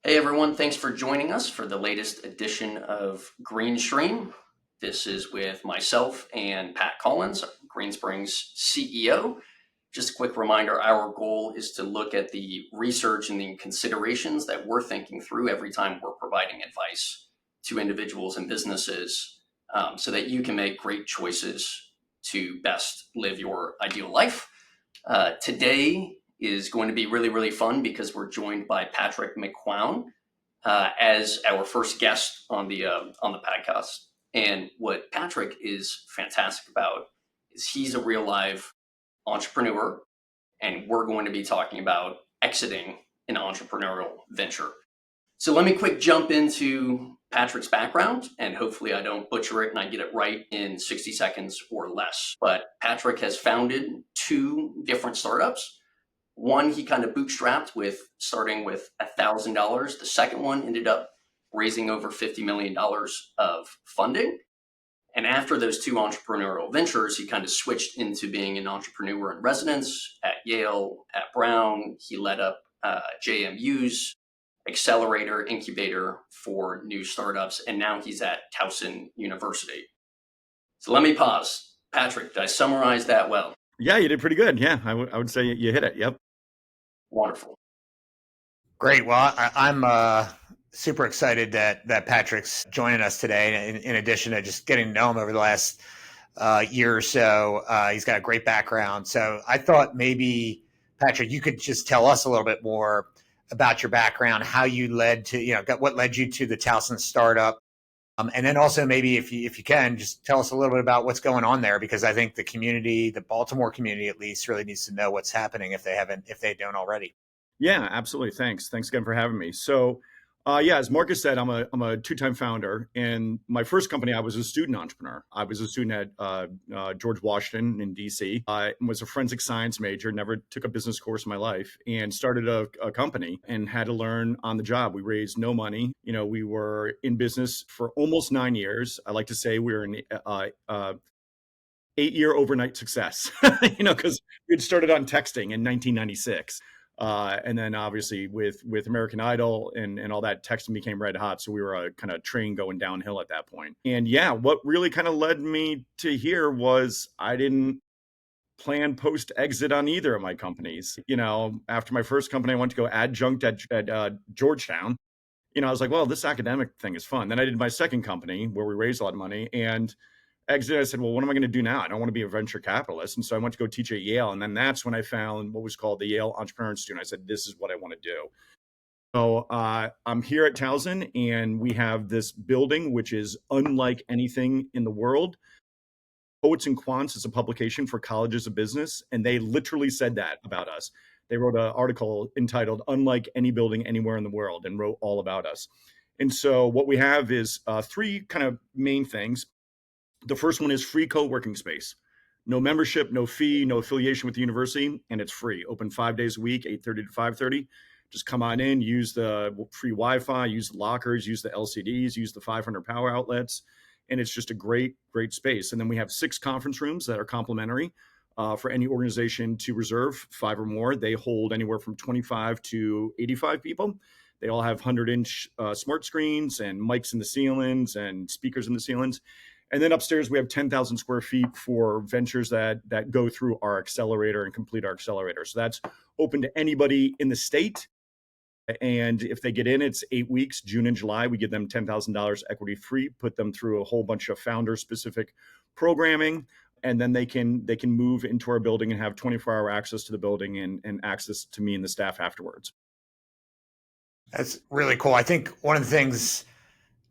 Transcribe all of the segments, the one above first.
Hey everyone, thanks for joining us for the latest edition of Greenspring. This is with myself and Pat Collins, Greenspring's CEO. Just a quick reminder, our goal is to look at the research and the considerations that we're thinking through every time we're providing advice to individuals and businesses so that you can make great choices to best live your ideal life. Today is going to be really, really fun because we're joined by Patrick McQuown as our first guest on the podcast. And what Patrick is fantastic about is he's a real live entrepreneur, and we're going to be talking about exiting an entrepreneurial venture. So let me quick jump into Patrick's background, and hopefully I don't butcher it and I get it right in 60 seconds or less. But Patrick has founded two different startups. One he kind of bootstrapped with starting with $1,000. The second one ended up raising over $50 million of funding. And after those two entrepreneurial ventures, he kind of switched into being an entrepreneur in residence at Yale, at Brown. He led up JMU's Accelerator, Incubator for new startups. And now he's at Towson University. So let me pause. Patrick, did I summarize that well? Yeah, you did pretty good. Yeah, I would say you hit it. Yep. Wonderful. Great. Well, I'm super excited that Patrick's joining us today. In addition to just getting to know him over the last year or so, he's got a great background. So I thought maybe, Patrick, you could just tell us a little bit more about your background, how you led to, what led you to the Towson startup. And then also maybe if you can, just tell us a little bit about what's going on there, because I think the community, the Baltimore community at least, really needs to know what's happening if they don't already. Yeah, absolutely. Thanks again for having me. So, as Marcus said, I'm a two-time founder. And my first company, I was a student entrepreneur. I was a student at George Washington in DC. I was a forensic science major, never took a business course in my life, and started a company and had to learn on the job. We raised no money. We were in business for almost 9 years. I like to say we were an 8-year overnight success, because we'd started on texting in 1996. And then obviously with American Idol and all that, texting became red hot. So we were a kind of train going downhill at that point. And what really kind of led me to here was I didn't plan post exit on either of my companies. After my first company, I went to go adjunct at Georgetown. I was like, well, this academic thing is fun. Then I did my second company where we raised a lot of money and exited. I said, well, what am I going to do now? I don't want to be a venture capitalist. And so I went to go teach at Yale. And then that's when I found what was called the Yale Entrepreneur Institute. I said, this is what I want to do. So I'm here at Towson, and we have this building, which is unlike anything in the world. Poets and Quants is a publication for colleges of business. And they literally said that about us. They wrote an article entitled Unlike Any Building Anywhere in the World and wrote all about us. And so what we have is three kind of main things. The first one is free co-working space. No membership, no fee, no affiliation with the university, and it's free. Open 5 days a week, 8:30 to 5:30. Just come on in, use the free Wi-Fi, use the lockers, use the LCDs, use the 500 power outlets, and it's just a great, great space. And then we have 6 conference rooms that are complimentary for any organization to reserve, 5 or more. They hold anywhere from 25 to 85 people. They all have 100-inch smart screens and mics in the ceilings and speakers in the ceilings. And then upstairs, we have 10,000 square feet for ventures that go through our accelerator and complete our accelerator. So that's open to anybody in the state. And if they get in, it's 8 weeks, June and July. We give them $10,000 equity free, put them through a whole bunch of founder-specific programming. And then they can move into our building and have 24-hour access to the building and access to me and the staff afterwards. That's really cool. I think one of the things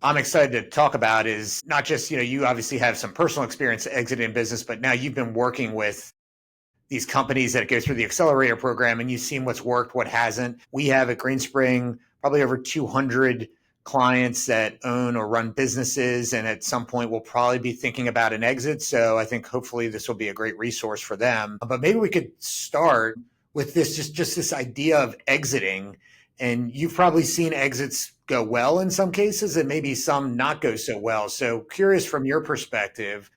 I'm excited to talk about is not just, you obviously have some personal experience exiting business, but now you've been working with these companies that go through the accelerator program and you've seen what's worked, what hasn't. We have at Greenspring probably over 200 clients that own or run businesses. And at some point we'll probably be thinking about an exit. So I think hopefully this will be a great resource for them. But maybe we could start with this, just this idea of exiting. And you've probably seen exits go well in some cases and maybe some not go so well. So curious from your perspective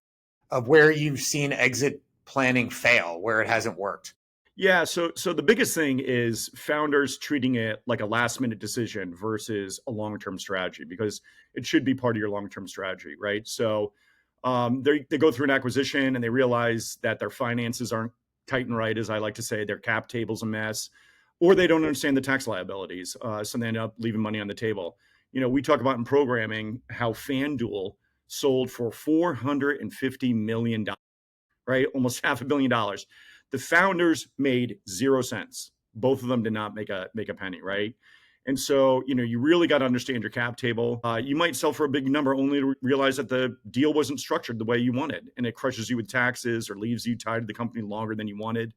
of where you've seen exit planning fail, where it hasn't worked. Yeah, so the biggest thing is founders treating it like a last minute decision versus a long-term strategy, because it should be part of your long-term strategy, right? So they go through an acquisition and they realize that their finances aren't tight and right, as I like to say, their cap table's a mess, or they don't understand the tax liabilities, so they end up leaving money on the table. We talk about in programming how FanDuel sold for $450 million, right? Almost $500 million. The founders made 0 cents. Both of them did not make a penny, right? And so, you really got to understand your cap table. You might sell for a big number only to realize that the deal wasn't structured the way you wanted, and it crushes you with taxes or leaves you tied to the company longer than you wanted.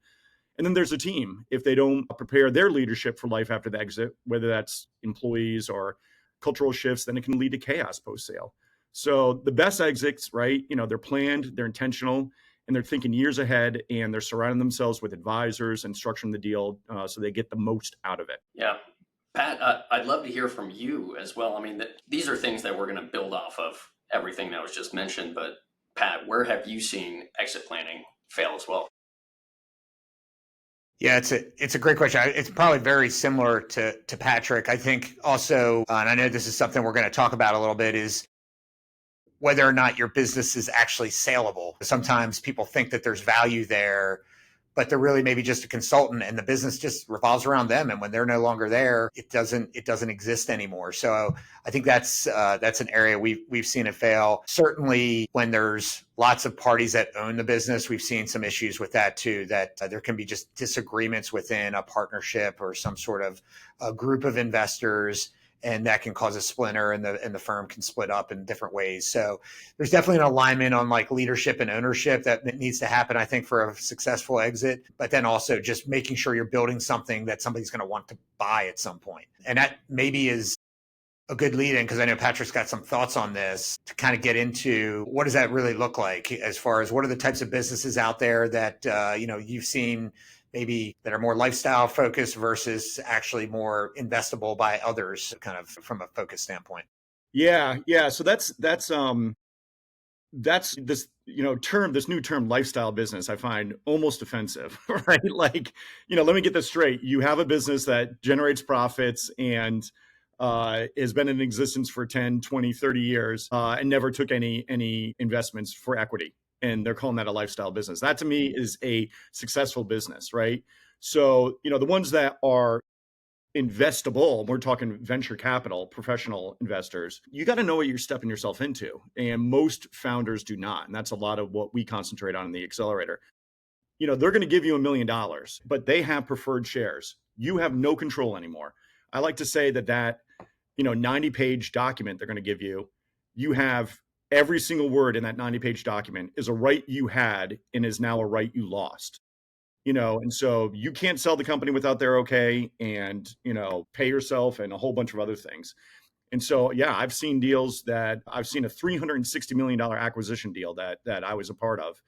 And then there's a team. If they don't prepare their leadership for life after the exit, whether that's employees or cultural shifts, then it can lead to chaos post sale. So the best exits, right? They're planned, they're intentional, and they're thinking years ahead, and they're surrounding themselves with advisors and structuring the deal so they get the most out of it. Yeah. Pat, I'd love to hear from you as well. I mean, these are things that we're going to build off of everything that was just mentioned. But Pat, where have you seen exit planning fail as well? Yeah, it's a great question. It's probably very similar to Patrick. I think also, and I know this is something we're going to talk about a little bit, is whether or not your business is actually saleable. Sometimes people think that there's value there, but they're really maybe just a consultant, and the business just revolves around them. And when they're no longer there, it doesn't exist anymore. So I think that's an area we've seen it fail. Certainly, when there's lots of parties that own the business, we've seen some issues with that too. That there can be just disagreements within a partnership or some sort of a group of investors, and that can cause a splinter, and the firm can split up in different ways. So there's definitely an alignment on like leadership and ownership that needs to happen, I think, for a successful exit, but then also just making sure you're building something that somebody's going to want to buy at some point. And that maybe is a good lead in, because I know Patrick's got some thoughts on this, to kind of get into what does that really look like, as far as what are the types of businesses out there that, you've seen maybe that are more lifestyle focused versus actually more investable by others, kind of from a focus standpoint. Yeah. So that's this this new term, lifestyle business, I find almost offensive. Right? Like, let me get this straight. You have a business that generates profits and has been in existence for 10, 20, 30 years and never took any investments for equity, and they're calling that a lifestyle business. That to me is a successful business, right? So the ones that are investable, we're talking venture capital, professional investors, you got to know what you're stepping yourself into. And most founders do not. And that's a lot of what we concentrate on in the Accelerator. They're going to give you $1 million, but they have preferred shares. You have no control anymore. I like to say that 90-page document they're going to give you, you have every single word in that 90-page document is a right you had and is now a right you lost. And so you can't sell the company without their okay, and, pay yourself and a whole bunch of other things. And so, yeah, I've seen a $360 million acquisition deal that I was a part of,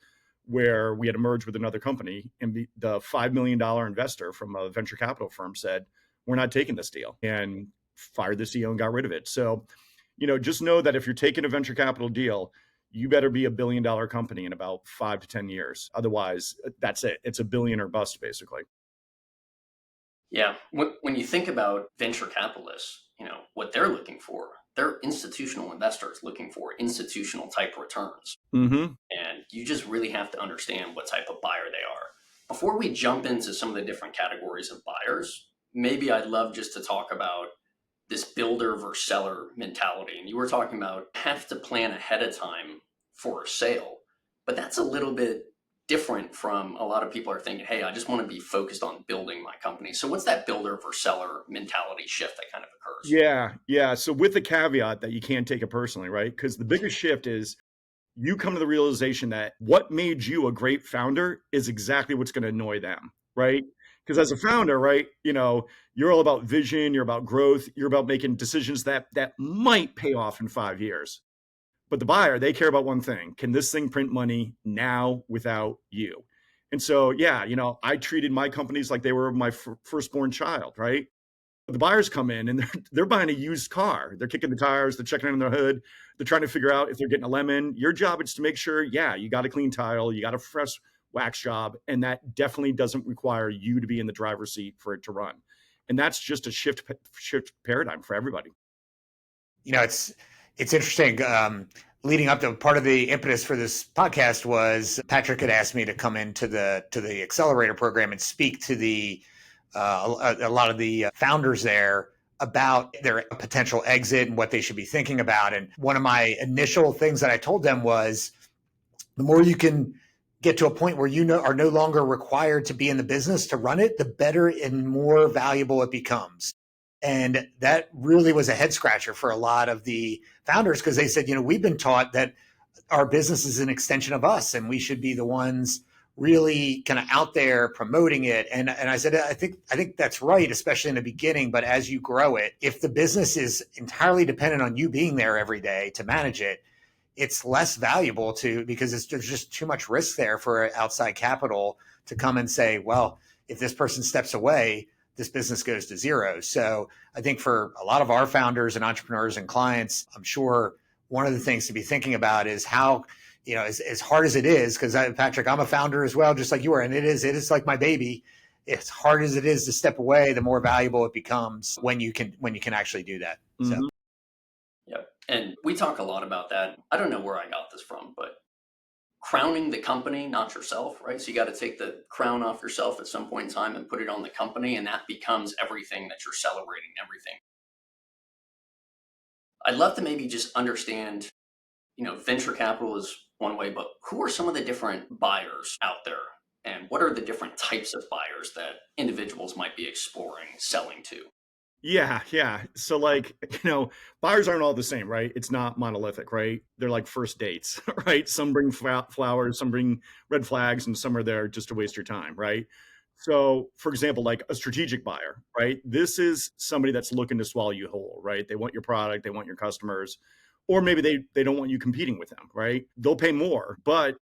where we had to merge with another company, and the $5 million investor from a venture capital firm said, we're not taking this deal, and fired the CEO and got rid of it. So, just know that if you're taking a venture capital deal, you better be $1 billion company in about 5 to 10 years. Otherwise, that's it. It's a billion or bust, basically. Yeah. When you think about venture capitalists, what they're looking for, they're institutional investors looking for institutional type returns. Mm-hmm. And you just really have to understand what type of buyer they are. Before we jump into some of the different categories of buyers, maybe I'd love just to talk about this builder versus seller mentality. And you were talking about have to plan ahead of time for a sale, but that's a little bit different from a lot of people are thinking, hey, I just want to be focused on building my company. So what's that builder versus seller mentality shift that kind of occurs? Yeah. So with the caveat that you can't take it personally, right? Because the biggest shift is you come to the realization that what made you a great founder is exactly what's going to annoy them, right? Because as a founder, right, you're all about vision, you're about growth, you're about making decisions that might pay off in 5 years. But the buyer, they care about one thing: can this thing print money now without you? And so, yeah, I treated my companies like they were my firstborn child, right? The buyers come in and they're buying a used car. They're kicking the tires, they're checking under the hood, they're trying to figure out if they're getting a lemon. Your job is to make sure, yeah, you got a clean tile, you got a fresh wax job. And that definitely doesn't require you to be in the driver's seat for it to run. And that's just a shift paradigm for everybody. It's interesting. Leading up to part of the impetus for this podcast was Patrick had asked me to come into the Accelerator program and speak to a lot of the founders there about their potential exit and what they should be thinking about. And one of my initial things that I told them was, the more you can get to a point where are no longer required to be in the business to run it, the better and more valuable it becomes. And that really was a head scratcher for a lot of the founders, because they said, we've been taught that our business is an extension of us and we should be the ones really kind of out there promoting it. And I said, I think that's right, especially in the beginning. But as you grow it, if the business is entirely dependent on you being there every day to manage it, it's less valuable because there's just too much risk there for outside capital to come and say, well, if this person steps away, this business goes to zero. So I think for a lot of our founders and entrepreneurs and clients, I'm sure one of the things to be thinking about is how, as hard as it is, because Patrick, I'm a founder as well, just like you are, and it is like my baby. As hard as it is to step away, the more valuable it becomes when you can actually do that. Mm-hmm. So. Yep. And we talk a lot about that. I don't know where I got this from, but crowning the company, not yourself, right? So you got to take the crown off yourself at some point in time and put it on the company, and that becomes everything that you're celebrating, everything. I'd love to maybe just understand, venture capital is one way, but who are some of the different buyers out there? And what are the different types of buyers that individuals might be exploring selling to? Yeah. So buyers aren't all the same, right? It's not monolithic, right? They're like first dates, right? Some bring flowers, some bring red flags, and some are there just to waste your time, right? So for example, like a strategic buyer, right? This is somebody that's looking to swallow you whole, right? They want your product, they want your customers, or maybe they don't want you competing with them, right? They'll pay more, but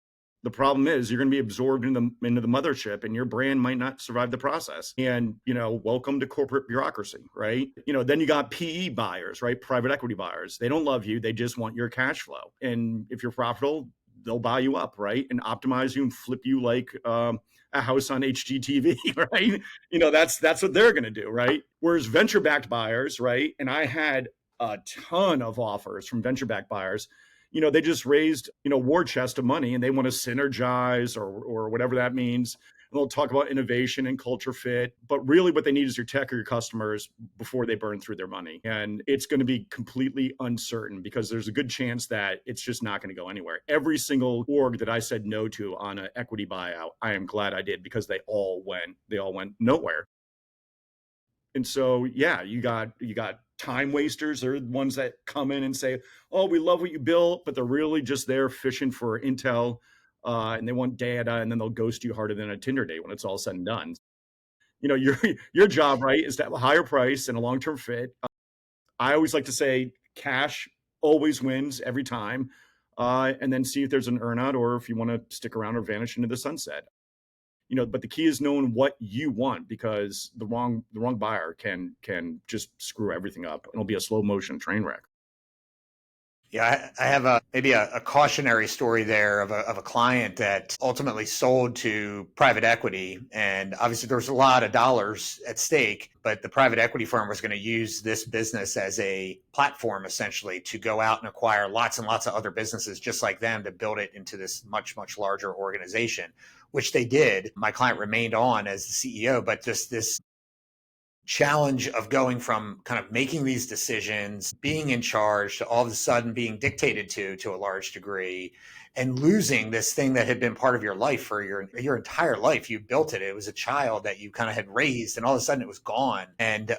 the problem is you're going to be absorbed into the mothership, and your brand might not survive the process. And, welcome to corporate bureaucracy, right? Then you got PE buyers, right? Private equity buyers. They don't love you. They just want your cash flow. And if you're profitable, they'll buy you up, right? And optimize you and flip you like a house on HGTV, right? That's what they're going to do, right? Whereas venture-backed buyers, right? And I had a ton of offers from venture-backed buyers. They just raised, war chest of money, and they want to synergize or whatever that means. And they'll talk about innovation and culture fit, but really what they need is your tech or your customers before they burn through their money. And it's going to be completely uncertain because there's a good chance that it's just not going to go anywhere. Every single org that I said no to on an equity buyout, I am glad I did, because they all went nowhere. And so, yeah, you got time wasters. They're the ones that come in and say, oh, we love what you built, but they're really just there fishing for intel, and they want data, and then they'll ghost you harder than a Tinder date when it's all said and done. Your job, right, is to have a higher price and a long-term fit. I always like to say cash always wins every time, and then see if there's an earnout or if you want to stick around or vanish into the sunset. But the key is knowing what you want, because the wrong buyer can just screw everything up. It'll be a slow motion train wreck. Yeah, I have maybe a cautionary story there of a client that ultimately sold to private equity. And obviously there's a lot of dollars at stake, but the private equity firm was going to use this business as a platform essentially to go out and acquire lots and lots of other businesses just like them to build it into this much, much larger organization, which they did. My client remained on as the CEO, but just this challenge of going from kind of making these decisions, being in charge, to all of a sudden being dictated to a large degree, and losing this thing that had been part of your life for your entire life. You built it. It was a child that you kind of had raised, and all of a sudden it was gone. And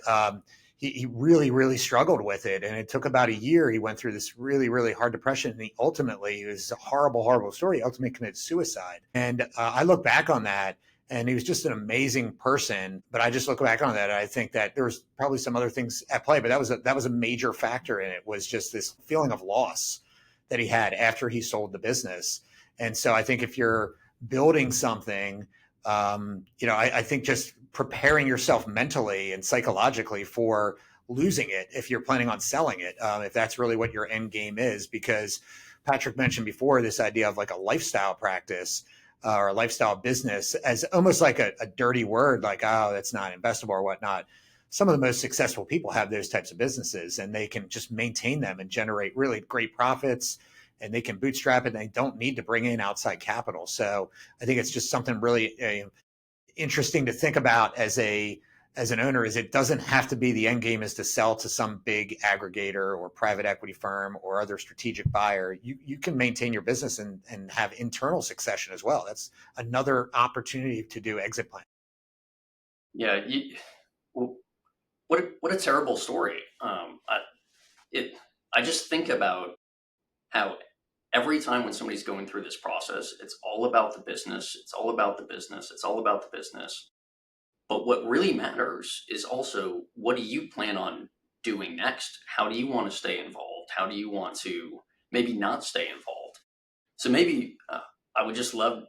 he really, really struggled with it. And it took about a year. He went through this really, really hard depression. And it was a horrible, horrible story. He ultimately committed suicide. And I look back on that, and he was just an amazing person. But I just look back on that, and I think that there was probably some other things at play, but that was a major factor in it, was just this feeling of loss that he had after he sold the business. And so I think if you're building something, I think just preparing yourself mentally and psychologically for losing it, if you're planning on selling it, if that's really what your end game is, because Patrick mentioned before this idea of like a lifestyle practice. or a lifestyle business as almost like a dirty word, like, oh, that's not investable or whatnot. Some of the most successful people have those types of businesses, and they can just maintain them and generate really great profits, and they can bootstrap it, and they don't need to bring in outside capital. So I think it's just something really interesting to think about as an owner, is it doesn't have to be the end game is to sell to some big aggregator or private equity firm or other strategic buyer. You can maintain your business and have internal succession as well. That's another opportunity to do exit plan. Yeah. What a terrible story. I just think about how every time when somebody's going through this process, it's all about the business. It's all about the business. It's all about the business. But what really matters is also, what do you plan on doing next? How do you want to stay involved? How do you want to maybe not stay involved? So maybe I would just love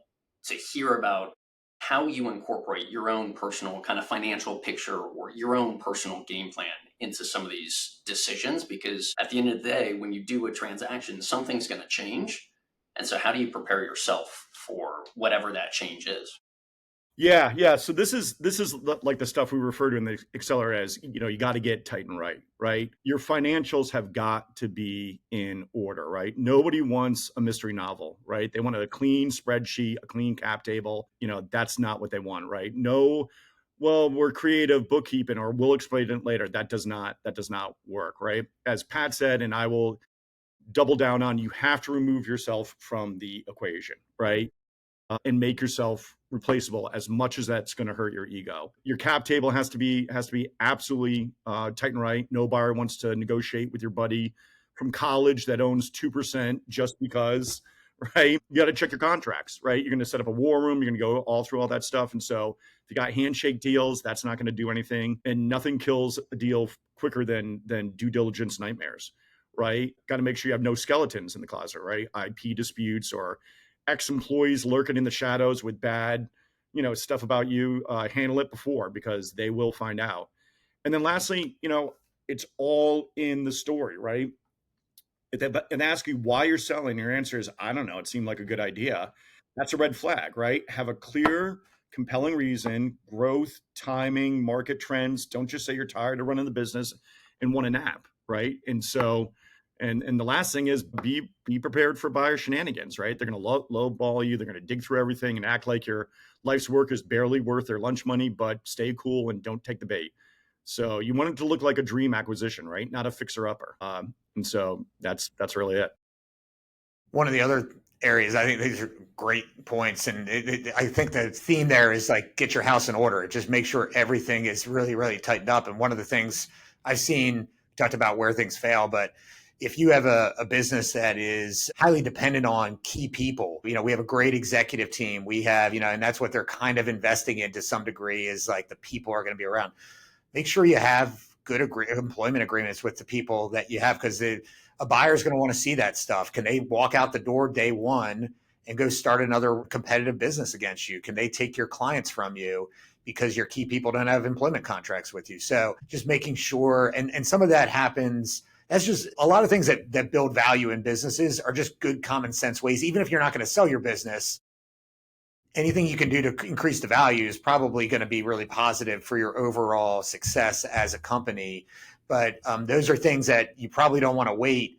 to hear about how you incorporate your own personal kind of financial picture or your own personal game plan into some of these decisions, because at the end of the day, when you do a transaction, something's going to change. And so how do you prepare yourself for whatever that change is? Yeah. So this is like the stuff we refer to in the Accelerator as, you got to get tight and right? Your financials have got to be in order, right? Nobody wants a mystery novel, right? They want a clean spreadsheet, a clean cap table. That's not what they want, right? No, well, we're creative bookkeeping, or we'll explain it later. That does not work, right? As Pat said, and I will double down on, you have to remove yourself from the equation, right? And make yourself replaceable, as much as that's going to hurt your ego. Your cap table has to be absolutely tight and right. No buyer wants to negotiate with your buddy from college that owns 2% just because, right? You got to check your contracts, right? You're going to set up a war room. You're going to go all through all that stuff. And so if you got handshake deals, that's not going to do anything. And nothing kills a deal quicker than due diligence nightmares, right? Got to make sure you have no skeletons in the closet, right? IP disputes or ex-employees lurking in the shadows with bad, stuff about you. Handle it before, because they will find out. And then lastly, it's all in the story, right? And ask you why you're selling. Your answer is, I don't know, it seemed like a good idea. That's a red flag, right? Have a clear, compelling reason, growth, timing, market trends. Don't just say you're tired of running the business and want a nap, right? And so, and the last thing is, be prepared for buyer shenanigans, right? They're going to lowball you. They're going to dig through everything and act like your life's work is barely worth their lunch money, but stay cool and don't take the bait. So you want it to look like a dream acquisition, right? Not a fixer-upper. And so that's really it. One of the other areas, I think these are great points, and I think the theme there is like, get your house in order. Just make sure everything is really, really tightened up. And one of the things I've seen, talked about where things fail, but if you have a business that is highly dependent on key people, we have a great executive team. We have, and that's what they're kind of investing in to some degree, is like the people are going to be around. Make sure you have good employment agreements with the people that you have, because a buyer is going to want to see that stuff. Can they walk out the door day one and go start another competitive business against you? Can they take your clients from you because your key people don't have employment contracts with you? So just making sure, and some of that happens. That's just a lot of things that build value in businesses are just good common sense ways. Even if you're not going to sell your business, anything you can do to increase the value is probably going to be really positive for your overall success as a company. But those are things that you probably don't want to wait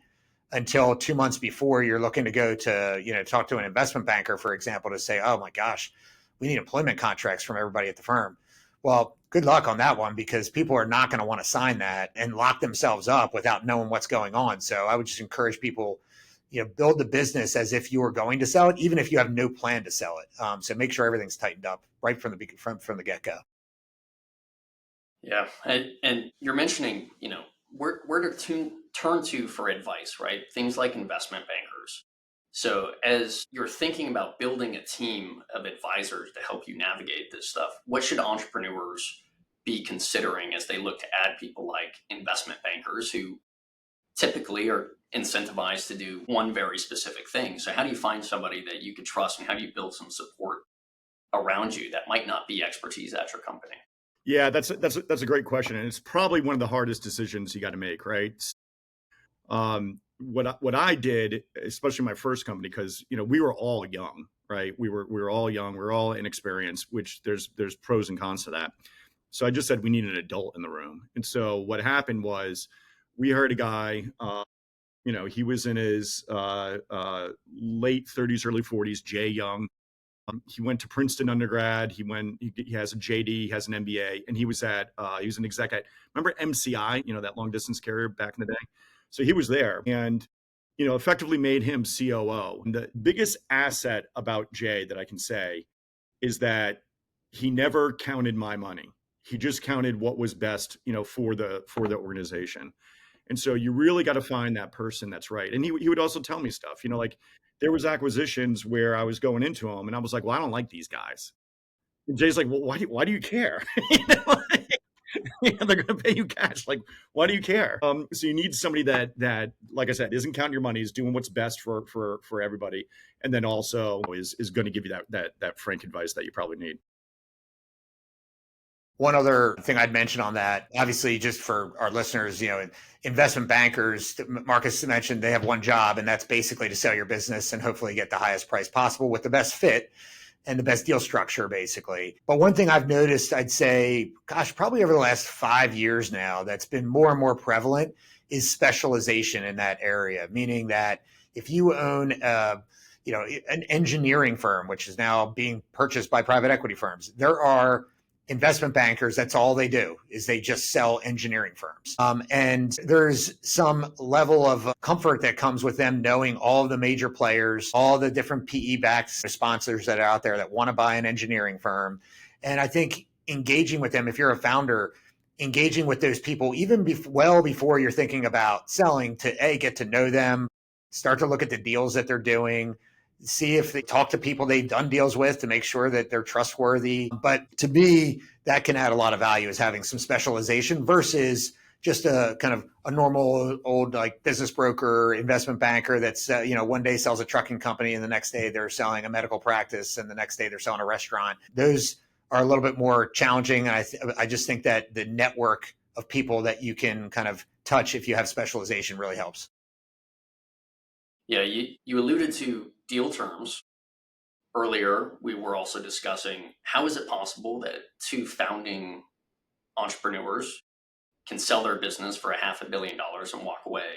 until 2 months before you're looking to go to, talk to an investment banker, for example, to say, oh my gosh, we need employment contracts from everybody at the firm. Well, good luck on that one, because people are not going to want to sign that and lock themselves up without knowing what's going on. So I would just encourage people, build the business as if you were going to sell it, even if you have no plan to sell it. So make sure everything's tightened up right from the get-go. Yeah. And you're mentioning, where to turn to for advice, right? Things like investment bankers. So as you're thinking about building a team of advisors to help you navigate this stuff, what should entrepreneurs be considering as they look to add people like investment bankers, who typically are incentivized to do one very specific thing? So how do you find somebody that you can trust, and how do you build some support around you that might not be expertise at your company? Yeah, that's a great question, and it's probably one of the hardest decisions you got to make, right? What I did, especially my first company, because we were all young, right? We were all young, we were all inexperienced, which there's pros and cons to that. So I just said we need an adult in the room. And so what happened was we hired a guy, he was in his late 30s, early 40s, Jay Young. He went to Princeton undergrad. He has a JD, he has an MBA, and he was an exec at, remember MCI, that long distance carrier back in the day. So he was there and, effectively made him COO. And the biggest asset about Jay that I can say is that he never counted my money. He just counted what was best, for the organization. And so you really got to find that person that's right. And he would also tell me stuff, like there was acquisitions where I was going into them and I was like, well, I don't like these guys. And Jay's like, well, why do you care? They're going to pay you cash. Like, why do you care? So you need somebody that, like I said, isn't counting your money, is doing what's best for everybody. And then also is going to give you that frank advice that you probably need. One other thing I'd mention on that, obviously, just for our listeners, investment bankers, Marcus mentioned, they have one job, and that's basically to sell your business and hopefully get the highest price possible with the best fit and the best deal structure, basically. But one thing I've noticed, I'd say, gosh, probably over the last 5 years now, that's been more and more prevalent is specialization in that area, meaning that if you own an engineering firm, which is now being purchased by private equity firms, there are investment bankers, that's all they do, is they just sell engineering firms. And there's some level of comfort that comes with them knowing all of the major players, all the different PE-backed sponsors that are out there that want to buy an engineering firm. And I think engaging with them, if you're a founder, engaging with those people, even well before you're thinking about selling, to get to know them, start to look at the deals that they're doing, see if they talk to people they've done deals with to make sure that they're trustworthy. But to me, that can add a lot of value, is having some specialization versus just a kind of a normal old like business broker, investment banker that's, one day sells a trucking company and the next day they're selling a medical practice and the next day they're selling a restaurant. Those are a little bit more challenging. And I just think that the network of people that you can kind of touch if you have specialization really helps. Yeah, you alluded to deal terms. Earlier, we were also discussing how is it possible that two founding entrepreneurs can sell their business for $500 million and walk away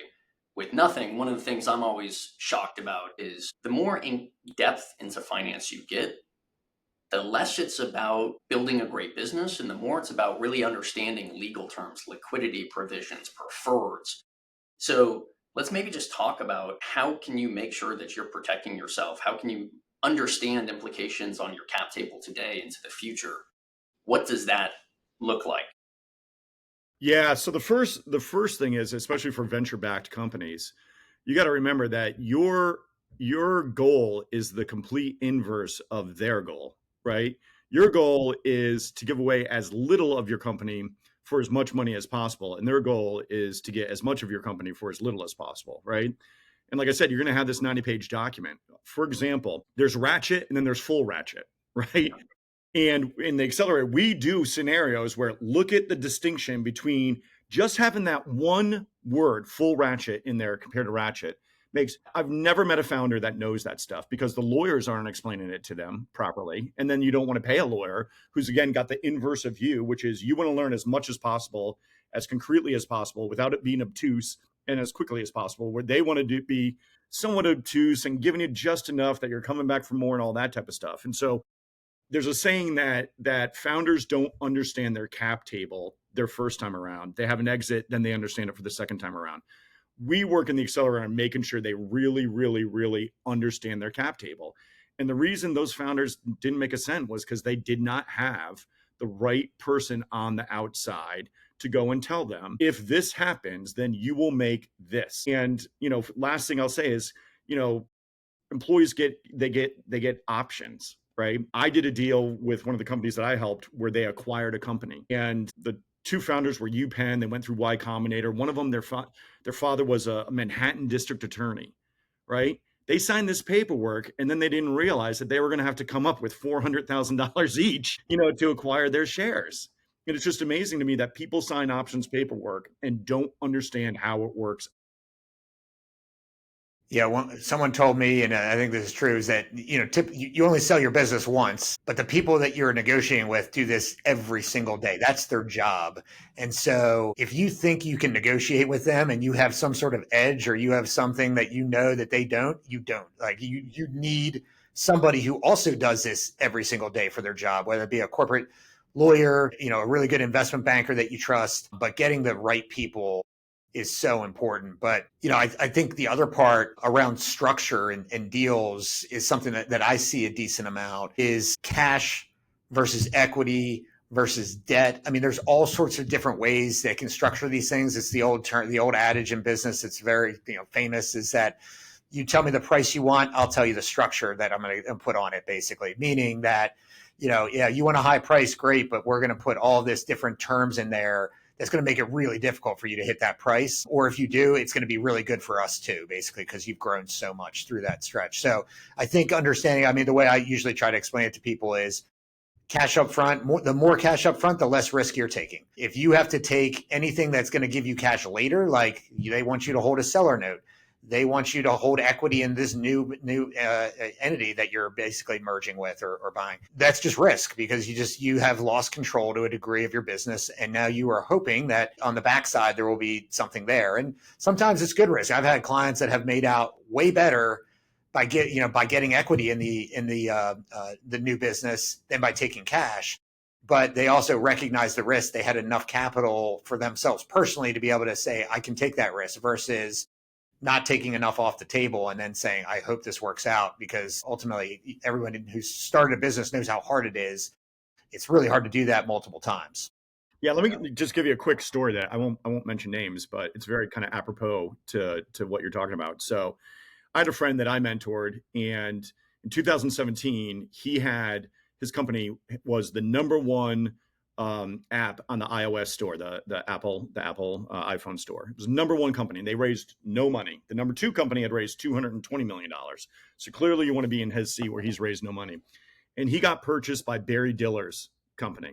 with nothing. One of the things I'm always shocked about is the more in depth into finance you get, the less it's about building a great business and the more it's about really understanding legal terms, liquidity provisions, preferreds. So let's maybe just talk about how can you make sure that you're protecting yourself? How can you understand implications on your cap table today into the future? What does that look like? Yeah. So the first thing is, especially for venture-backed companies, you got to remember that your goal is the complete inverse of their goal, right? Your goal is to give away as little of your company for as much money as possible. And their goal is to get as much of your company for as little as possible, right? And like I said, you're going to have this 90-page document. For example, there's ratchet and then there's full ratchet, right? And in the Accelerator, we do scenarios where look at the distinction between just having that one word, full ratchet, in there compared to ratchet. I've never met a founder that knows that stuff because the lawyers aren't explaining it to them properly. And then you don't want to pay a lawyer who's, again, got the inverse of you, which is you want to learn as much as possible, as concretely as possible, without it being obtuse, and as quickly as possible, where they want to be somewhat obtuse and giving you just enough that you're coming back for more and all that type of stuff. And so there's a saying that founders don't understand their cap table their first time around. They have an exit, then they understand it for the second time around. We work in the Accelerator on making sure they really, really, really understand their cap table. And the reason those founders didn't make a cent was because they did not have the right person on the outside to go and tell them, if this happens, then you will make this. And, last thing I'll say is, employees get options, right? I did a deal with one of the companies that I helped where they acquired a company, and the two founders were UPenn. They went through Y Combinator. One of them, their father was a Manhattan district attorney, right? They signed this paperwork, and then they didn't realize that they were going to have to come up with $400,000 each, to acquire their shares. And it's just amazing to me that people sign options paperwork and don't understand how it works. Yeah, someone told me, and I think this is true, is that you only sell your business once, but the people that you're negotiating with do this every single day. That's their job. And so if you think you can negotiate with them and you have some sort of edge, or you have something that you know that they don't, you don't. Like you need somebody who also does this every single day for their job, whether it be a corporate lawyer, a really good investment banker that you trust. But getting the right people is so important. But, I think the other part around structure and deals is something that I see a decent amount is cash versus equity versus debt. I mean, there's all sorts of different ways that can structure these things. It's the old term, the old adage in business. It's very, famous, is that you tell me the price you want, I'll tell you the structure that I'm going to put on it, basically. Meaning that, yeah, you want a high price, great, but we're going to put all this different terms in there that's going to make it really difficult for you to hit that price. Or if you do, it's going to be really good for us too, basically, because you've grown so much through that stretch. So I think understanding, I mean, the way I usually try to explain it to people is cash up front. The more cash up front, the less risk you're taking. If you have to take anything that's going to give you cash later, like they want you to hold a seller note, they want you to hold equity in this new entity that you're basically merging with or buying. That's just risk, because you have lost control to a degree of your business, and now you are hoping that on the backside there will be something there. And sometimes it's good risk. I've had clients that have made out way better by getting equity in the new business than by taking cash. But they also recognize the risk. They had enough capital for themselves personally to be able to say, I can take that risk, versus not taking enough off the table and then saying, I hope this works out, because ultimately everyone who's started a business knows how hard it is. It's really hard to do that multiple times. Yeah, let me just give you a quick story that I won't mention names, but it's very kind of apropos to what you're talking about. So I had a friend that I mentored, and in 2017, his company was the number one app on the iOS store, the Apple iPhone store. It was the number one company, and they raised no money. The number two company had raised $220 million. So clearly you want to be in his seat where he's raised no money. And he got purchased by Barry Diller's company.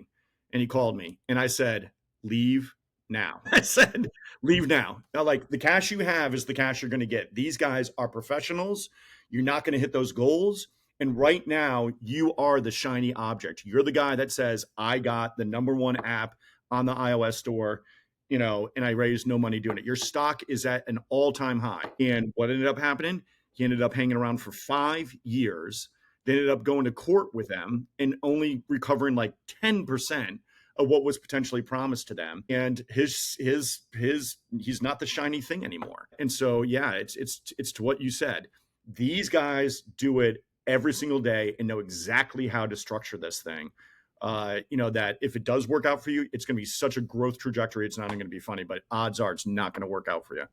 And he called me, and I said, leave now. I said, leave now. Now, like, the cash you have is the cash you're going to get. These guys are professionals. You're not going to hit those goals. And right now, you are the shiny object. You're the guy that says, I got the number one app on the iOS store, and I raised no money doing it. Your stock is at an all-time high. And what ended up happening? He ended up hanging around for 5 years. They ended up going to court with them and only recovering like 10% of what was potentially promised to them. And he's not the shiny thing anymore. And so, yeah, it's to what you said. These guys do it every single day and know exactly how to structure this thing. That if it does work out for you, it's going to be such a growth trajectory. It's not going to be funny, but odds are it's not going to work out for you.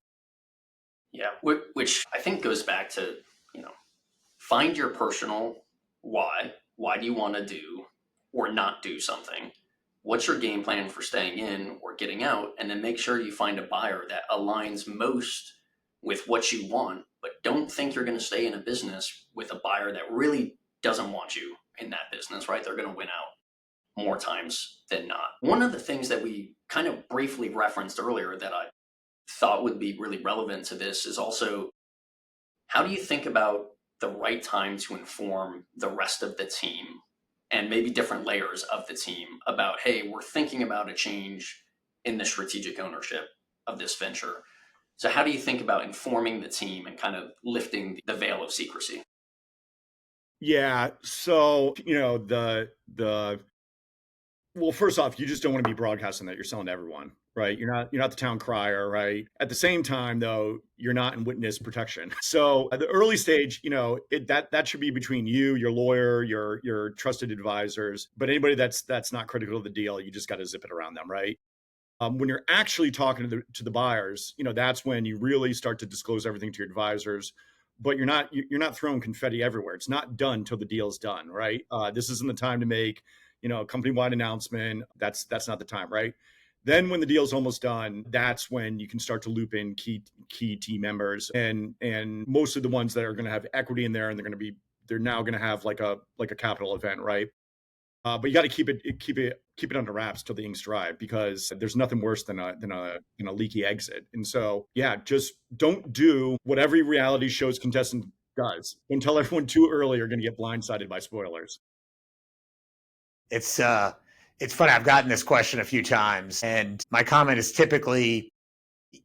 Yeah, which I think goes back to, find your personal why. Why do you want to do or not do something? What's your game plan for staying in or getting out? And then make sure you find a buyer that aligns most with what you want, but don't think you're going to stay in a business with a buyer that really doesn't want you in that business, right? They're going to win out more times than not. One of the things that we kind of briefly referenced earlier that I thought would be really relevant to this is also, how do you think about the right time to inform the rest of the team and maybe different layers of the team about, hey, we're thinking about a change in the strategic ownership of this venture? So how do you think about informing the team and kind of lifting the veil of secrecy? Yeah. So, well, first off, you just don't want to be broadcasting that you're selling to everyone, right? You're not the town crier, right? At the same time, though, you're not in witness protection. So at the early stage, that should be between you, your lawyer, your trusted advisors. But anybody that's not critical of the deal, you just got to zip it around them, right? When you're actually talking to the buyers, that's when you really start to disclose everything to your advisors. But you're not throwing confetti everywhere. It's not done till the deal's done, right? This isn't the time to make a company-wide announcement. That's not the time, right? Then when the deal's almost done, that's when you can start to loop in key team members, and most of the ones that are going to have equity in there, and they're now going to have like a capital event, right? But you got to keep it keep it under wraps till the ink's dry, because there's nothing worse than a leaky exit. And so, yeah, just don't do what every reality show's contestant does. Don't tell everyone too early, you're going to get blindsided by spoilers. It's funny. I've gotten this question a few times, and my comment is typically,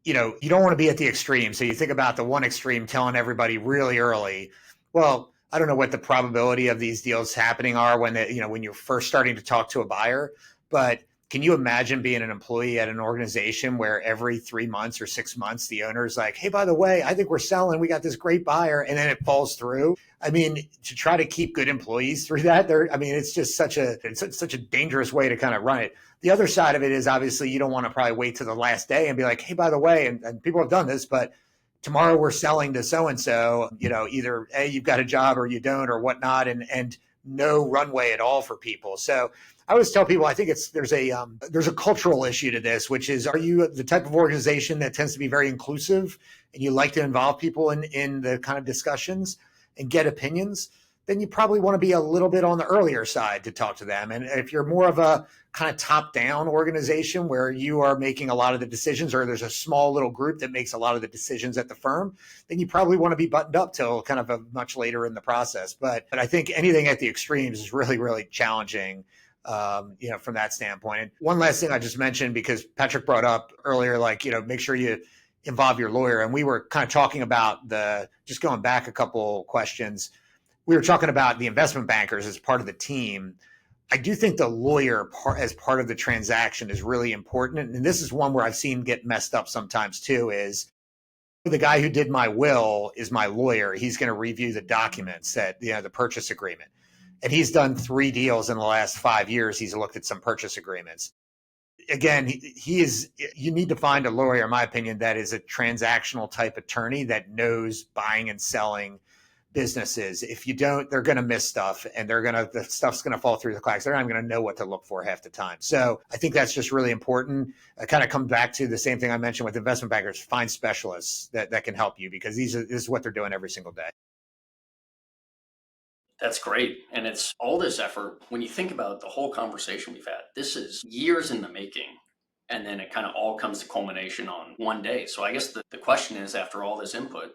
you don't want to be at the extreme. So you think about the one extreme, telling everybody really early. Well, I don't know what the probability of these deals happening are when when you're first starting to talk to a buyer, but can you imagine being an employee at an organization where every 3 months or 6 months, the owner's like, hey, by the way, I think we're selling, we got this great buyer, and then it falls through? I mean, to try to keep good employees through that, it's just such a dangerous way to kind of run it. The other side of it is, obviously, you don't want to probably wait to the last day and be like, hey, by the way, and people have done this, but tomorrow we're selling to so-and-so, either A, you've got a job or you don't or whatnot, and no runway at all for people. So I always tell people, I think there's a cultural issue to this, which is, are you the type of organization that tends to be very inclusive and you like to involve people in the kind of discussions and get opinions? Then you probably want to be a little bit on the earlier side to talk to them. And if you're more of a kind of top-down organization where you are making a lot of the decisions, or there's a small little group that makes a lot of the decisions at the firm, then you probably want to be buttoned up till kind of a much later in the process. But I think anything at the extremes is really, really challenging, from that standpoint. And one last thing I just mentioned, because Patrick brought up earlier, make sure you involve your lawyer. And we were kind of talking about just going back a couple questions, we were talking about the investment bankers as part of the team. I do think the lawyer as part of the transaction is really important. And this is one where I've seen get messed up sometimes too, is the guy who did my will is my lawyer. He's going to review the documents, the purchase agreement. And he's done 3 deals in the last 5 years. He's looked at some purchase agreements. Again, you need to find a lawyer, in my opinion, that is a transactional type attorney that knows buying and selling businesses. If you don't, they're going to miss stuff, and the stuff's going to fall through the cracks. They're not going to know what to look for half the time. So I think that's just really important. I kind of come back to the same thing I mentioned with investment bankers. Find specialists that can help you, because this is what they're doing every single day. That's great. And it's all this effort. When you think about the whole conversation we've had, this is years in the making. And then it kind of all comes to culmination on one day. So I guess the question is, after all this input,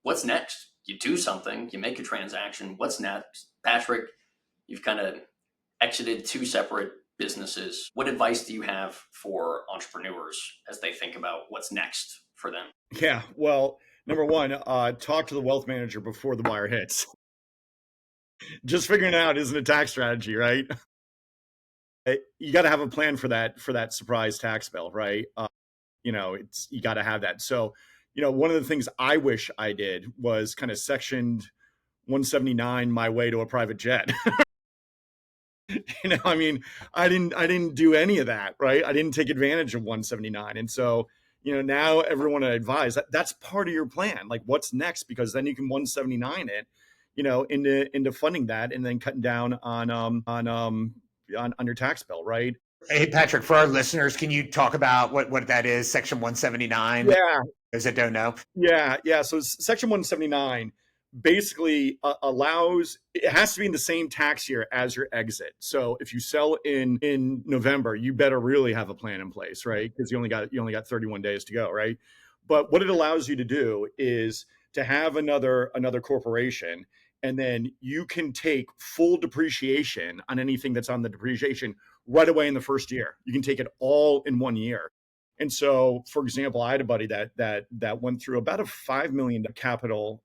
what's next? You do something, you make a transaction. What's next? Patrick, you've kind of exited 2 separate businesses. What advice do you have for entrepreneurs as they think about what's next for them? Yeah, well, number one, talk to the wealth manager before the wire hits. Just figuring it out isn't a tax strategy, right? You got to have a plan for that surprise tax bill, right? You got to have that. So, one of the things I wish I did was kind of sectioned 179 my way to a private jet. I didn't do any of that, right? I didn't take advantage of 179. And so, now everyone I advise that's part of your plan. Like, what's next? Because then you can 179 it, into funding that, and then cutting down on your tax bill, right? Hey, Patrick, for our listeners, can you talk about what that is, Section 179? Yeah. Those that don't know. Yeah. So Section 179 basically allows, it has to be in the same tax year as your exit. So if you sell in November, you better really have a plan in place, right? Because you only got 31 days to go, right? But what it allows you to do is to have another corporation, and then you can take full depreciation on anything that's on the depreciation right away in the first year. You can take it all in 1 year. And so, for example, I had a buddy that went through about a $5 million capital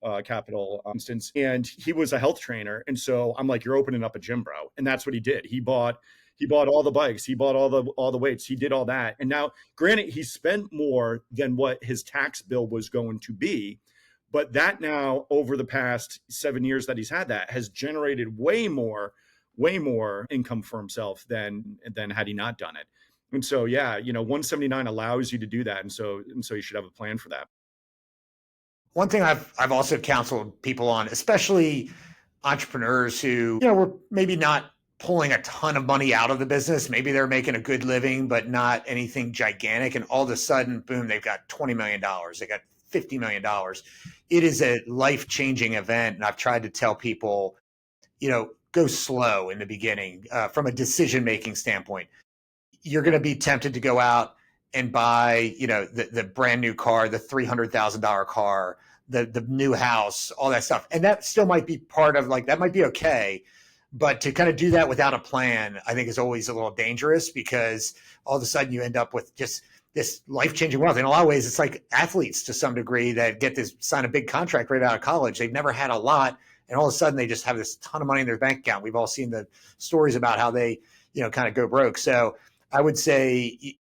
instance, and he was a health trainer. And so I'm like, you're opening up a gym, bro. And that's what he did. He bought all the bikes, he bought all the weights, he did all that. And now, granted, he spent more than what his tax bill was going to be, but that now, over the past 7 years that he's had that, has generated way more income for himself than had he not done it. And so, 179 allows you to do that. And so you should have a plan for that. One thing I've also counseled people on, especially entrepreneurs who, were maybe not pulling a ton of money out of the business. Maybe they're making a good living, but not anything gigantic. And all of a sudden, boom, they've got $20 million. They got $50 million. It is a life-changing event. And I've tried to tell people, go slow in the beginning from a decision-making standpoint. you're going to be tempted to go out and buy, the brand new car, the $300,000 car, the new house, all that stuff. And that still might be part of that might be okay. But to kind of do that without a plan, I think is always a little dangerous, because all of a sudden you end up with just this life-changing wealth. In a lot of ways, it's like athletes to some degree that get this, sign a big contract right out of college. They've never had a lot, and all of a sudden they just have this ton of money in their bank account. We've all seen the stories about how they, kind of go broke. So I would say,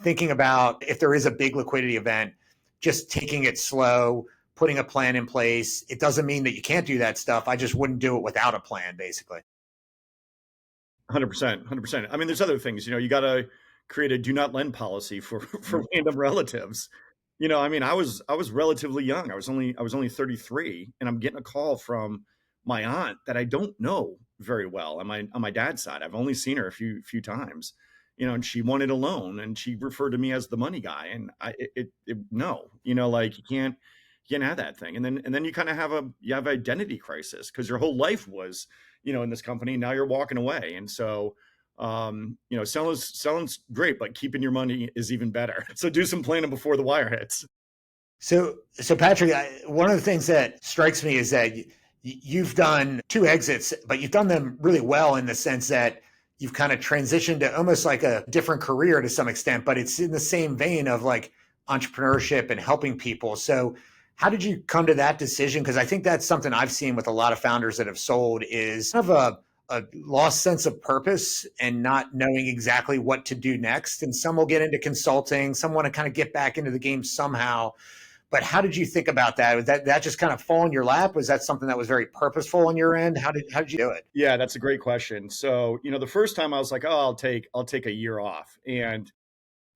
thinking about if there is a big liquidity event, just taking it slow, putting a plan in place. It doesn't mean that you can't do that stuff. I just wouldn't do it without a plan, basically. 100%, 100%. I mean, there's other things, you got to create a do not lend policy for random relatives. I mean, I was relatively young. I was only 33, and I'm getting a call from my aunt that I don't know very well on my dad's side. I've only seen her a few times, and she wanted a loan, and she referred to me as the money guy. And no, like you can't have that thing. And then you kind of have identity crisis, because your whole life was, in this company. Now you're walking away. And so, selling's great, but keeping your money is even better. So do some planning before the wire hits. So Patrick, one of the things that strikes me is that you've done 2 exits, but you've done them really well, in the sense that you've kind of transitioned to almost like a different career to some extent, but it's in the same vein of like entrepreneurship and helping people. So how did you come to that decision? Because I think that's something I've seen with a lot of founders that have sold, is kind of a lost sense of purpose and not knowing exactly what to do next. And some will get into consulting, some want to kind of get back into the game somehow. But how did you think about that? Was that just kind of fall in your lap? Was that something that was very purposeful on your end? How did you do it? Yeah, that's a great question. So, the first time I was like, oh, I'll take a year off, and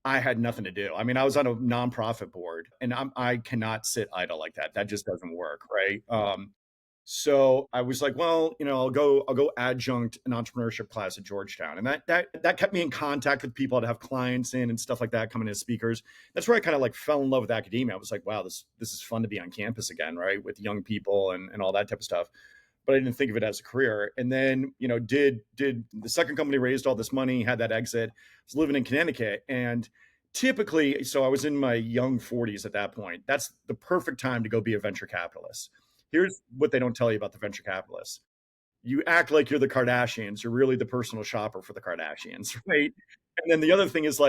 I had nothing to do. I mean, I was on a nonprofit board, and I cannot sit idle like that. That just doesn't work, right? So I was like, well, I'll go adjunct an entrepreneurship class at Georgetown. And that kept me in contact with people to have clients in and stuff like that, coming in as speakers. That's where I kind of like fell in love with academia. I was like, wow, this is fun to be on campus again, right? With young people and all that type of stuff. But I didn't think of it as a career. And then, did the second company raised all this money, had that exit, was living in Connecticut. And typically, so I was in my young 40s at that point. That's the perfect time to go be a venture capitalist. Here's what they don't tell you about the venture capitalists. You act like you're the Kardashians. You're really the personal shopper for the Kardashians, right? And then the other thing is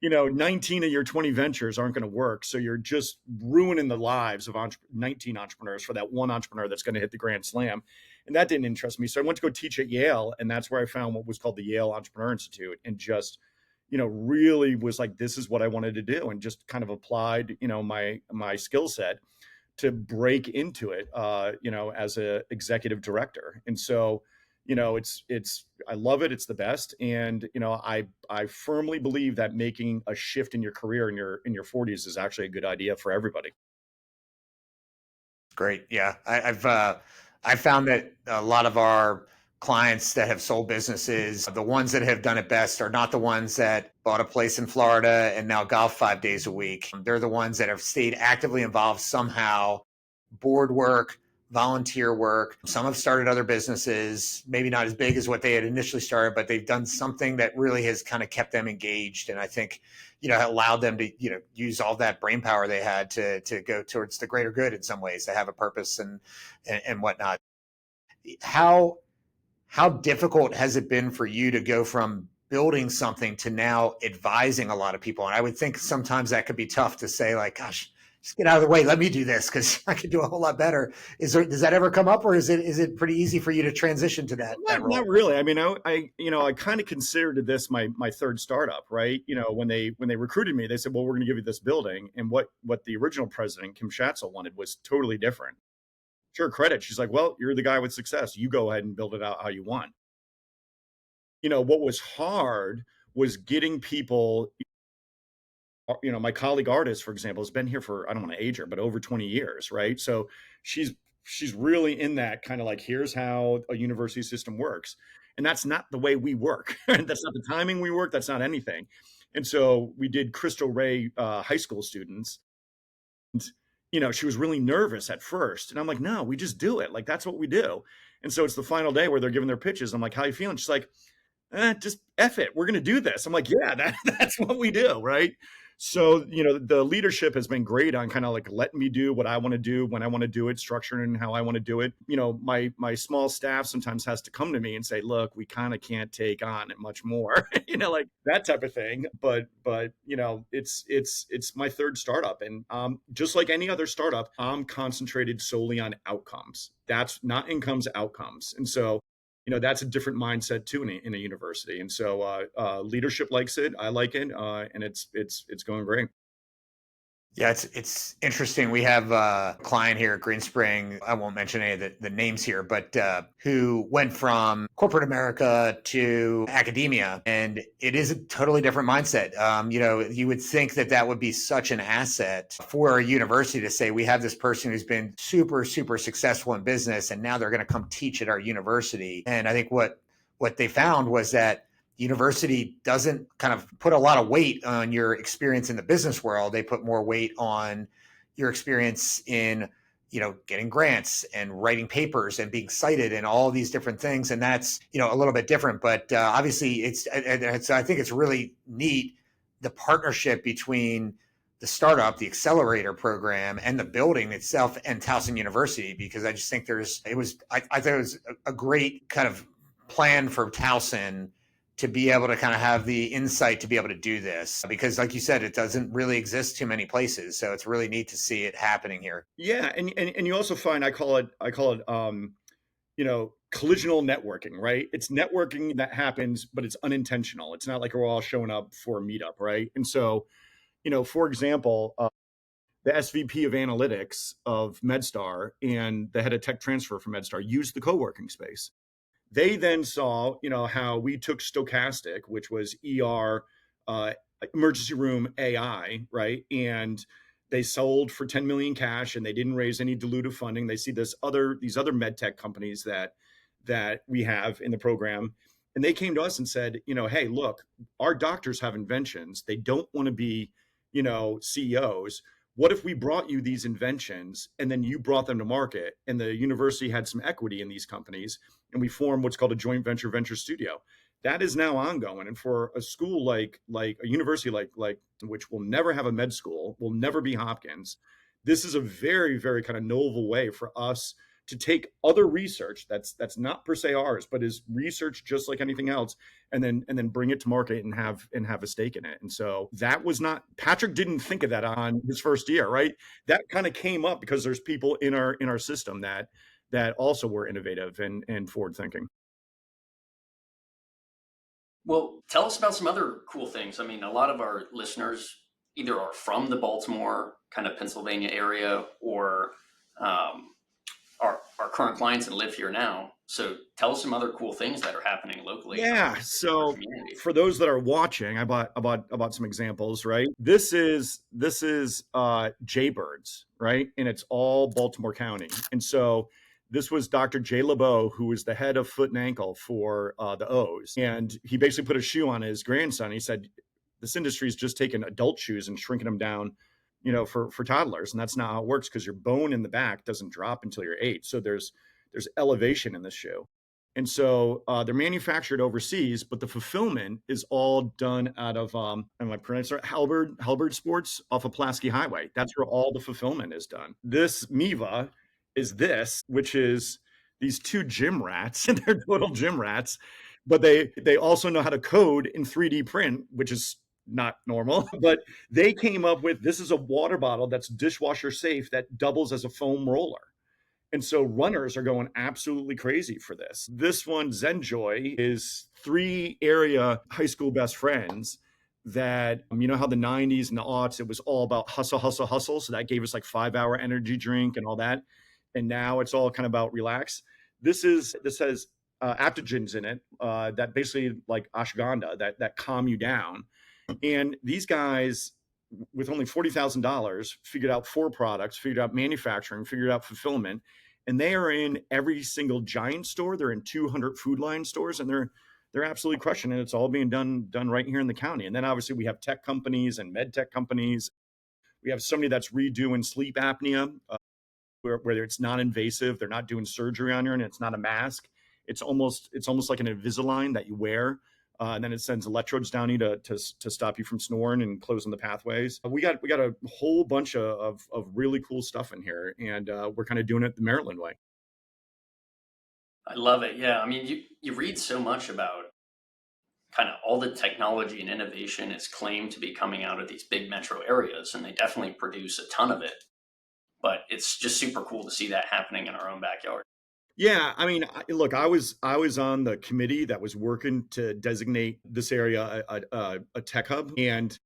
19 of your 20 ventures aren't going to work. So you're just ruining the lives of 19 entrepreneurs for that one entrepreneur that's going to hit the grand slam. And that didn't interest me. So I went to go teach at Yale. And that's where I found what was called the Yale Entrepreneur Institute, and just, really was like, this is what I wanted to do, and just kind of applied, my skill set to break into it, as a executive director. And so, I love it. It's the best. And, I firmly believe that making a shift in your career in your 40s is actually a good idea for everybody. Great. Yeah. I found that a lot of our clients that have sold businesses, the ones that have done it best are not the ones that bought a place in Florida and now golf 5 days a week. They're the ones that have stayed actively involved somehow, board work, volunteer work. Some have started other businesses, maybe not as big as what they had initially started, but they've done something that really has kind of kept them engaged. And I think, allowed them to, use all that brain power they had to go towards the greater good in some ways, to have a purpose and whatnot. How difficult has it been for you to go from building something to now advising a lot of people? And I would think sometimes that could be tough to say, like, gosh, just get out of the way. Let me do this, because I can do a whole lot better. Does that ever come up, or is it pretty easy for you to transition to that role? Not really. I mean, I kind of considered this my third startup, right? When they recruited me, they said, well, we're going to give you this building. And what the original president, Kim Schatzel, wanted was totally different. Sure, credit. She's like, well, you're the guy with success. You go ahead and build it out how you want. What was hard was getting people, my colleague artist, for example, has been here for, I don't want to age her, but over 20 years, right? So she's really in that kind of like, here's how a university system works. And that's not the way we work. That's not the timing we work. That's not anything. And so we did Crystal Ray high school students. And she was really nervous at first. And I'm like, no, we just do it. Like, that's what we do. And so it's the final day where they're giving their pitches. I'm like, how you feeling? She's like, just F it. We're going to do this. I'm like, yeah, that's what we do. Right. So, the leadership has been great on kind of like letting me do what I want to do when I want to do it, structuring how I want to do it. My small staff sometimes has to come to me and say, look, we kind of can't take on it much more, like that type of thing. But it's my third startup. And just like any other startup, I'm concentrated solely on outcomes. That's not incomes, outcomes. And so that's a different mindset too in a university. And so leadership likes it. I like it. And it's going great. Yeah, it's interesting. We have a client here at Greenspring. I won't mention any of the names here, but who went from corporate America to academia, and it is a totally different mindset. You would think that would be such an asset for a university to say, we have this person who's been super, super successful in business, and now they're going to come teach at our university. And I think what they found was that university doesn't kind of put a lot of weight on your experience in the business world. They put more weight on your experience in, getting grants and writing papers and being cited and all these different things. And that's, a little bit different, but obviously I think it's really neat, the partnership between the startup, the Accelerator program, and the building itself and Towson University, because I just think I thought it was a great kind of plan for Towson to be able to kind of have the insight to be able to do this, because like you said, it doesn't really exist too many places. So it's really neat to see it happening here. Yeah. And you also find, I call it collisional networking, right? It's networking that happens, but it's unintentional. It's not like we're all showing up for a meetup. Right. And so, for example, the SVP of analytics of MedStar and the head of tech transfer for MedStar used the co-working space. They then saw, how we took Stochastic, which was ER, emergency room AI, right? And they sold for 10 million cash, and they didn't raise any dilutive funding. They see these other med tech companies that we have in the program, and they came to us and said, hey, look, our doctors have inventions. They don't want to be, CEOs. What if we brought you these inventions and then you brought them to market, and the university had some equity in these companies, and we formed what's called a joint venture studio? That is now ongoing. And for a school like a university like which will never have a med school, will never be Hopkins, this is a very, very kind of novel way for us to take other research that's not per se ours, but is research just like anything else, and then bring it to market and have a stake in it. And so that was not, Patrick didn't think of that on his first year, right? That kind of came up because there's people in our system that also were innovative and forward thinking. Well, tell us about some other cool things. I mean, a lot of our listeners either are from the Baltimore kind of Pennsylvania area, or our current clients and live here now. So tell us some other cool things that are happening locally. Yeah. So for those that are watching, I bought some examples, right? This is Jbrds, right? And it's all Baltimore County. And so this was Dr. Jay LeBeau, who was the head of foot and ankle for the O's. And he basically put a shoe on his grandson. He said, this industry is just taking adult shoes and shrinking them down, for toddlers. And that's not how it works, because your bone in the back doesn't drop until you're 8. So there's elevation in the shoe. And so they're manufactured overseas, but the fulfillment is all done out of, am I pronouncing it? Halberd Sports off of Pulaski Highway. That's where all the fulfillment is done. This Miva is which is these 2 gym rats, and they're total gym rats, but they also know how to code in 3D print, which is not normal. But they came up with, this is a water bottle that's dishwasher safe that doubles as a foam roller. And so runners are going absolutely crazy for this. This one, Zenjoy, is 3 area high school best friends that, how the 90s and the aughts, it was all about hustle, hustle, hustle. So that gave us like 5-hour energy drink and all that. And now it's all kind of about relax. This has aptogens in it that basically, like ashwagandha, that calm you down. And these guys, with only $40,000, figured out 4 products, figured out manufacturing, figured out fulfillment, and they are in every single Giant store. They're in 200 Food Line stores, and they're absolutely crushing it. It's all being done right here in the county. And then obviously we have tech companies and med tech companies. We have somebody that's redoing sleep apnea, where it's non-invasive. They're not doing surgery on you, and it's not a mask. It's almost like an Invisalign that you wear And then it sends electrodes down you to stop you from snoring and closing the pathways. We got a whole bunch of really cool stuff in here, and we're kind of doing it the Maryland way. I love it. Yeah, I mean, you read so much about kind of all the technology and innovation is claimed to be coming out of these big metro areas, and they definitely produce a ton of it. But it's just super cool to see that happening in our own backyard. Yeah, I mean, look, I was on the committee that was working to designate this area a tech hub, and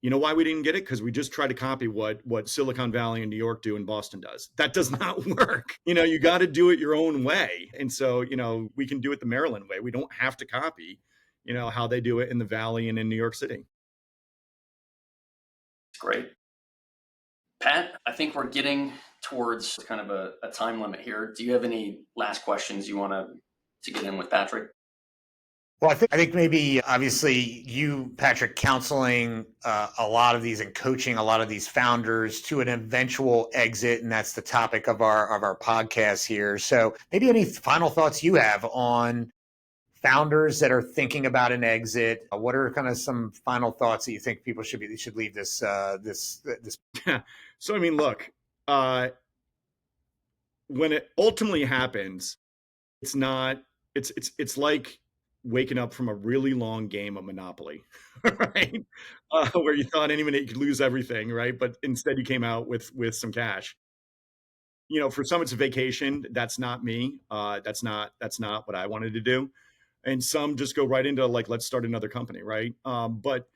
you know why we didn't get it? Because we just tried to copy what Silicon Valley and New York do and Boston does. That does not work. You got to do it your own way, and so we can do it the Maryland way. We don't have to copy, how they do it in the Valley and in New York City. It's great. Pat, I think we're getting towards kind of a time limit here. Do you have any last questions you want to get in with Patrick? Well, I think maybe obviously you, Patrick, counseling a lot of these and coaching a lot of these founders to an eventual exit, and that's the topic of our podcast here. So maybe any final thoughts you have on founders that are thinking about an exit? What are kind of some final thoughts that you think people should leave this? So I mean, look, when it ultimately happens, it's not. It's like waking up from a really long game of Monopoly, right? Where you thought any minute you could lose everything, right? But instead you came out with some cash. For some it's a vacation. That's not me. That's not what I wanted to do. And some just go right into like, let's start another company, right? But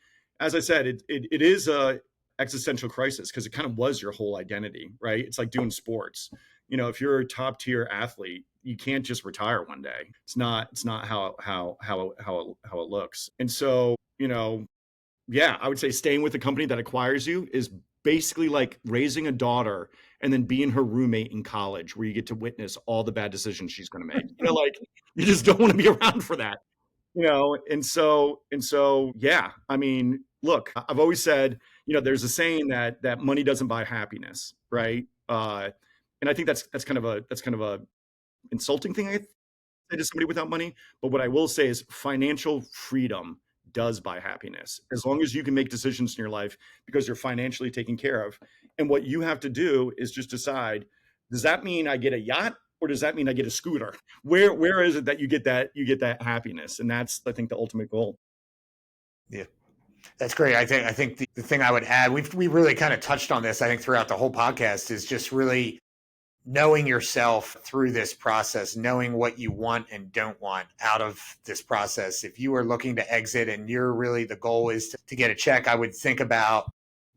as I said, it is a existential crisis because it kind of was your whole identity, right? It's like doing sports. If you're a top tier athlete, you can't just retire one day. It's not how it looks. And so, yeah, I would say staying with a company that acquires you is basically like raising a daughter and then being her roommate in college, where you get to witness all the bad decisions she's going to make. Like you just don't want to be around for that. And so yeah, I mean, look, I've always said, there's a saying that money doesn't buy happiness, right? And I think that's kind of a insulting thing I say to somebody without money. But what I will say is financial freedom does buy happiness, as long as you can make decisions in your life because you're financially taken care of. And what you have to do is just decide, does that mean I get a yacht or does that mean I get a scooter? Where is it that you get that happiness? And that's, I think, the ultimate goal. Yeah. That's great. I think the thing I would add, we really kind of touched on this, I think, throughout the whole podcast, is just really knowing yourself through this process, knowing what you want and don't want out of this process. If you are looking to exit and the goal is to get a check, I would think about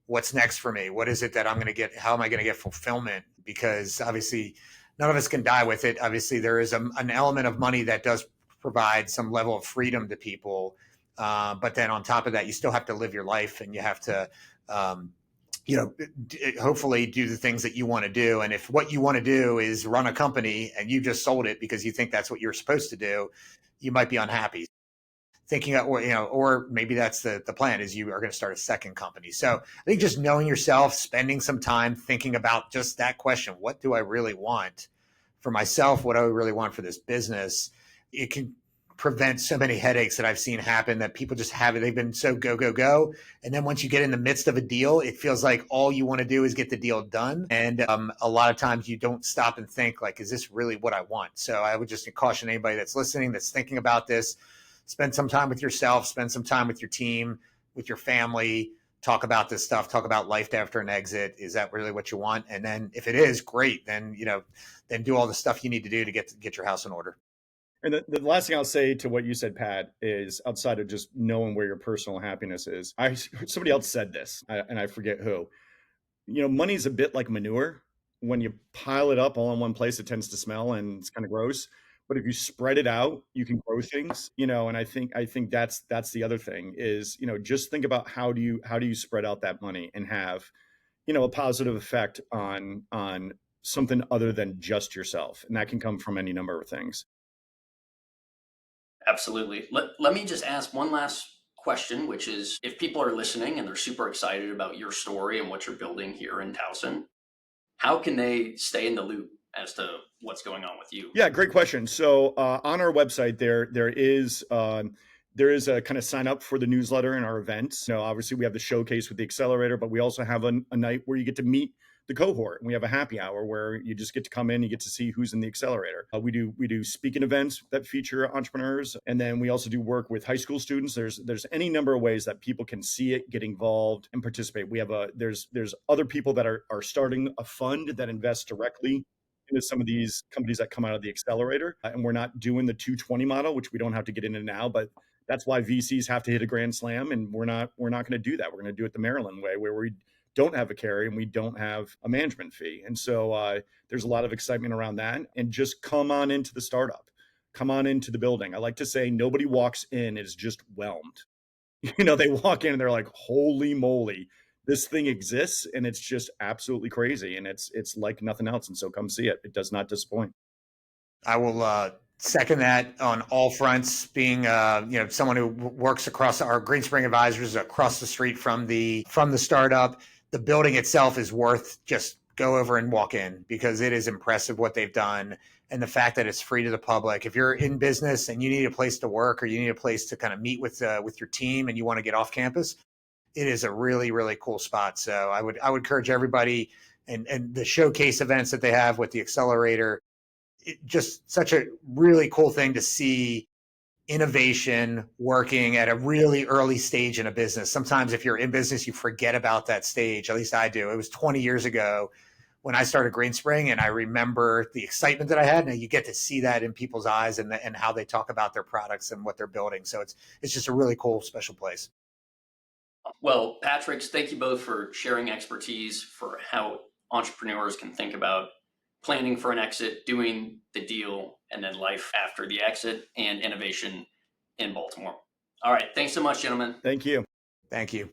what's next for me. What is it that I'm going to get? How am I going to get fulfillment? Because obviously none of us can die with it. Obviously there is an element of money that does provide some level of freedom to people. But then on top of that, you still have to live your life, and you have to, hopefully do the things that you want to do. And if what you want to do is run a company and you just sold it because you think that's what you're supposed to do, you might be unhappy. Or maybe that's the plan, is you are going to start a second company. So I think just knowing yourself, spending some time thinking about just that question, what do I really want for myself? What do I really want for this business? It can prevent so many headaches that I've seen happen, that people just have it. They've been so go. And then once you get in the midst of a deal, it feels like all you want to do is get the deal done. And a lot of times you don't stop and think, like, is this really what I want? So I would just caution anybody that's listening, that's thinking about this, spend some time with yourself, spend some time with your team, with your family, talk about this stuff, talk about life after an exit. Is that really what you want? And then if it is, great, then do all the stuff you need to do to get your house in order. And the last thing I'll say to what you said, Pat, is outside of just knowing where your personal happiness is. Somebody else said this, and I forget who. Money's a bit like manure. When you pile it up all in one place, it tends to smell and it's kind of gross. But if you spread it out, you can grow things. And I think that's the other thing is, just think about how do you spread out that money and have, a positive effect on something other than just yourself. And that can come from any number of things. Absolutely. Let me just ask one last question, which is, if people are listening and they're super excited about your story and what you're building here in Towson, how can they stay in the loop as to what's going on with you? Yeah, great question. So on our website, there is there is a kind of sign up for the newsletter and our events. Obviously we have the showcase with the Accelerator, but we also have a night where you get to meet the cohort, and we have a happy hour where you just get to come in, you get to see who's in the Accelerator. We do speaking events that feature entrepreneurs, and then we also do work with high school students. There's any number of ways that people can see it, get involved, and participate. We have there's other people that are starting a fund that invests directly into some of these companies that come out of the Accelerator, and we're not doing the 220 model, which we don't have to get into now, but that's why VCs have to hit a grand slam, and we're not going to do that. We're going to do it the Maryland way, where we don't have a carry and we don't have a management fee. And so there's a lot of excitement around that. And just come on into the startup, come on into the building. I like to say nobody walks in is just whelmed. They walk in and they're like, holy moly, this thing exists, and it's just absolutely crazy. And it's like nothing else. And so come see it. It does not disappoint. I will second that on all fronts. Being someone who works across our Greenspring advisors across the street from the startup, the building itself is worth just go over and walk in, because it is impressive what they've done, and the fact that it's free to the public. If you're in business and you need a place to work, or you need a place to kind of meet with your team, and you want to get off campus, it is a really, really cool spot. So I would encourage everybody, and the showcase events that they have with the Accelerator. Just such a really cool thing to see innovation working at a really early stage in a business. Sometimes if you're in business, you forget about that stage. At least I do. It was 20 years ago when I started Greenspring, and I remember the excitement that I had. And you get to see that in people's eyes, and how they talk about their products and what they're building. So it's just a really cool, special place. Well, Patrick, thank you both for sharing expertise for how entrepreneurs can think about planning for an exit, doing the deal, and then life after the exit, and innovation in Baltimore. All right. Thanks so much, gentlemen. Thank you. Thank you.